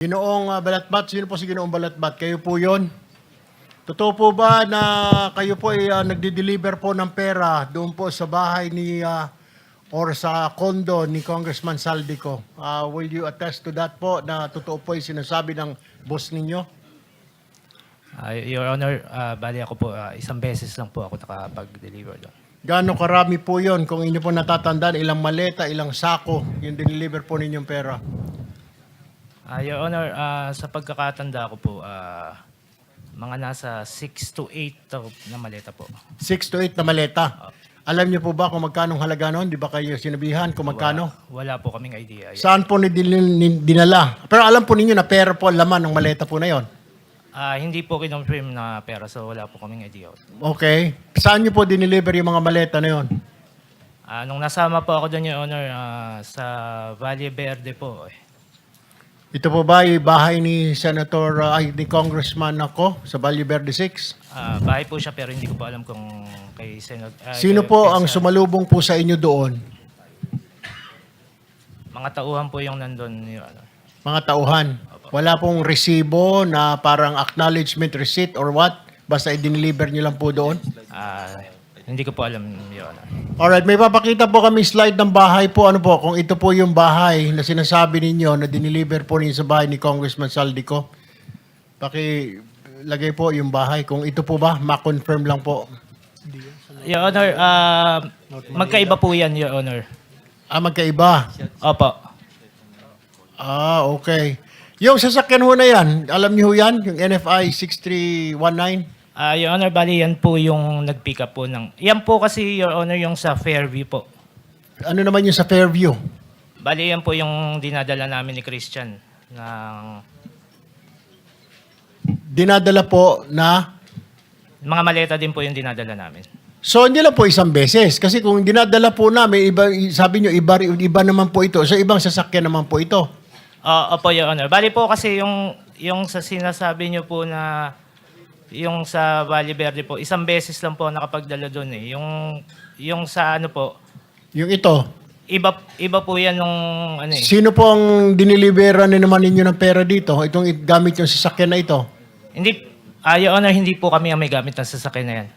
Ginoong Balatbat, sino po si Ginoong Balatbat? Kayo po yon? Totoo po ba na kayo po ay nagde-deliver po ng pera doon po sa bahay ni or sa condo ni Congressman Saldico? Will you attest to that po na totoo po yung sinasabi ng boss ninyo? Your Honor, bali ako po, isang beses lang po ako nakapag-deliver doon. Gaano karami po yon? Kung inyo po natatandaan, ilang maleta, ilang sako yung deliver po ninyong pera? Your Honor, sa pagkakatanda ko po, mga nasa 6 to 8 na maleta po. 6 to 8 na maleta. Alam niyo po ba kung magkano halaga noon? Di ba kayo sinabihan kung magkano? Wala po kaming idea. Saan po dinala? Pero alam po ninyo na pera po ang laman ng maleta po na yon. Hindi po kinonfirm na pera, so wala po kaming idea. Okay. Saan niyo po dineliver yung mga maleta na yon? Nung nasama po ako doon, Your Honor, sa Valle Verde po. Ito po ba yung bahay ni ni Congressman ako sa Valle Verde 6? Bahay po siya pero hindi ko po alam kung kay Senate. Sino po ang sumalubong po sa inyo doon? Mga tauhan po yung nandun, Your Honor. Mga tauhan. Wala pong resibo na parang acknowledgement receipt or what? Basta i-deliver niyo lang po doon? Hindi ko po alam, Your Honor. Alright, may papakita po kami slide ng bahay po. Ano po, kung ito po yung bahay na sinasabi ninyo na dineliver po ninyo sa bahay ni Congressman Saldico. Pakilagay po yung bahay. Kung ito po ba, ma-confirm lang po. Your Honor, magkaiba po yan, Your Honor. Magkaiba. Opo. Okay. Yung sasakyan ho na yan, alam niyo ho yan? Yung NFI 6319? Your Honor, bali yan po yung nag-pick up po ng... Yan po kasi, Your Honor, yung sa Fairview po. Ano naman yung sa Fairview? Bali yan po yung dinadala namin ni Christian. Dinadala po na... Mga maleta din po yung dinadala namin. So, hindi lang po isang beses. Kasi kung dinadala po namin, sabi nyo, iba naman po ito. So, ibang sasakyan naman po ito. Opo, Your Honor. Bali po kasi yung sa sinasabi nyo po na... Yung sa Valle Verde po, isang beses lang po nakapagdala doon eh. Yung sa ano po, Yung ito. iba po yan nung ano eh. Sino po ang diniliberan na naman ninyo ng pera dito? Itong gamit yung sasakyan na ito. Hindi, Your Honor, hindi po kami ang may gamit ng sasakyan na yan.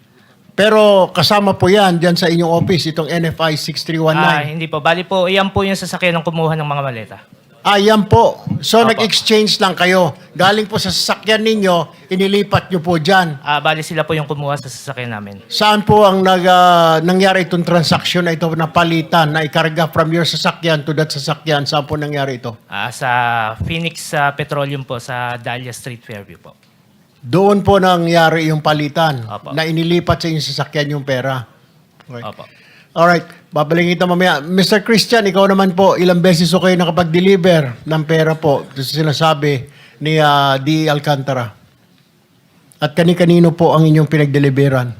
Pero kasama po yan dyan sa inyong office, itong NFI 6319. Hindi po. Bali po, iyan po yung sasakyan ng kumuha ng mga maleta. Yan po. So, Opo. nag-exchange lang kayo. Galing po sa sasakyan ninyo, inilipat nyo po dyan. Bali sila po yung kumuha sa sasakyan namin. Saan po ang nangyari itong transaction na ito na palitan, na ikarga from your sasakyan to that sasakyan? Saan po nangyari ito? Sa Phoenix Petroleum po, sa Dahlia Street, Fairview po. Doon po nangyari yung palitan, Opo. na inilipat sa inyong sasakyan yung pera. Okay. Opo. Alright, babalikin ito mamaya. Mr. Christian, ikaw naman po, ilang beses o kayo nakapag-deliver ng pera po sa sinasabi ni D. Alcantara? At kani-kanino po ang inyong pinag-deliveran?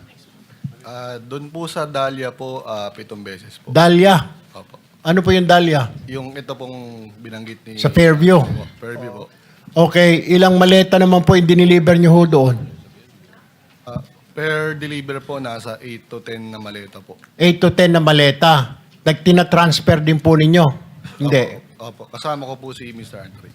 Doon po sa Dahlia po, 7 beses po. Dahlia. Opo. Ano po yung Dahlia? Yung ito pong binanggit ni... Sa Fairview. Opo, Fairview po. Okay, ilang maleta naman po yung diniliver nyo ho doon? Per deliver po, nasa 8 to 10 na maleta po. 8 to 10 na maleta. Nagtina-transfer din po ninyo? Hindi. Opo. Kasama ko po si Mr. Andre.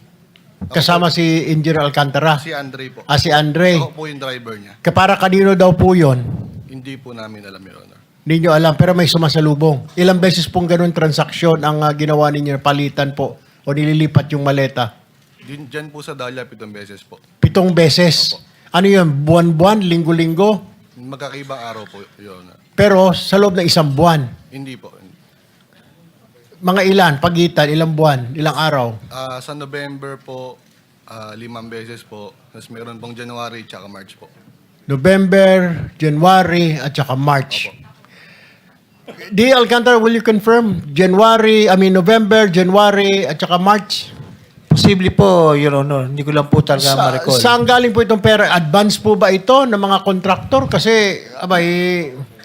Kasama si Engineer Alcantara? Si Andre po. Si Andre. Ako po yung driver niya. Para kanino daw po yun? Hindi po namin alam, Your Honor. Hindi nyo alam, pero may sumasalubong. Ilang beses pong ganun transaksyon ang ginawa ninyo, palitan po, o nililipat yung maleta? Diyan po sa Dahlia, 7 beses po. 7 beses? Opo. Ano yun? Buwan-buwan? Linggo-linggo? Magkakaibang araw po, Your Honor. Pero sa loob ng isang buwan? Hindi po. Mga ilan? Pagitan? Ilang buwan? Ilang araw? Sa November po, 5 beses po. Tapos meron pong January tsaka March po. November, January, at saka March. D. Alcantara, will you confirm? November, January, at saka March? Posible po, Your Honor. Hindi ko lang po talaga ma-recall. Saan galing po itong pera? Advance po ba ito ng mga kontraktor? Kasi,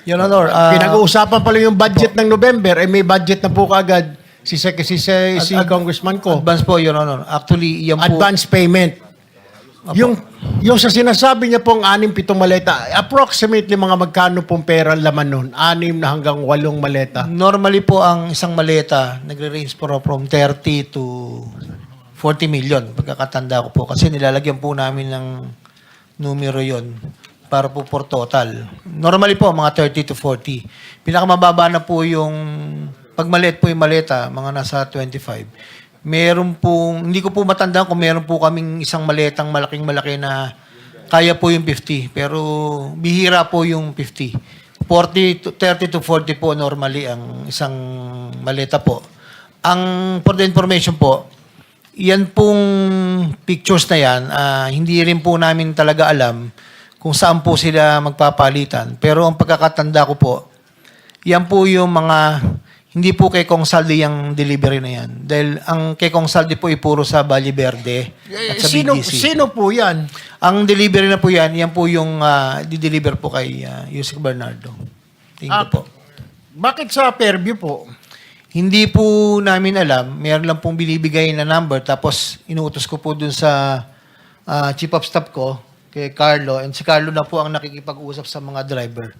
Your Honor, pinag-uusapan pa lang yung budget ng November, may budget na po kaagad si Congressman ko. advance po, Your Honor. Actually, yan po. Advance payment. Yung sa sinasabi niya pong 6-7 maleta, approximately mga magkano pong pera laman nun? 6 na hanggang 8 maleta. Normally po, ang isang maleta, nagre-range po from 30 to 40 million, pagkakatanda ko po. Kasi nilalagyan po namin ng numero yon para po for total. Normally po, mga 30 to 40. Pinakamababa na po yung, pag maliit po yung maleta, mga nasa 25. Meron pong, hindi ko po matandaan kung meron po kaming isang maletang malaking-malaki na kaya po yung 50. Pero bihira po yung 50. 30 to 40 po normally ang isang maleta po. Ang for the information po, yan pong pictures na yan, hindi rin po namin talaga alam kung saan po sila magpapalitan. Pero ang pagkakatanda ko po, yan po yung mga, hindi po kay Kong Saldi yung delivery na yan. Dahil ang kay Kong Saldi po ipuro sa Valle Verde at sa BGC. Sino po yan? Ang delivery na po yan po yung di-deliver po kay Yusek Bernardo. Tingnan po. Bakit sa Fairview po? Hindi po namin alam. Meron lang pong binibigay na number. Tapos inuutos ko po dun sa chief of staff ko, kay Carlo. And si Carlo na po ang nakikipag-usap sa mga driver.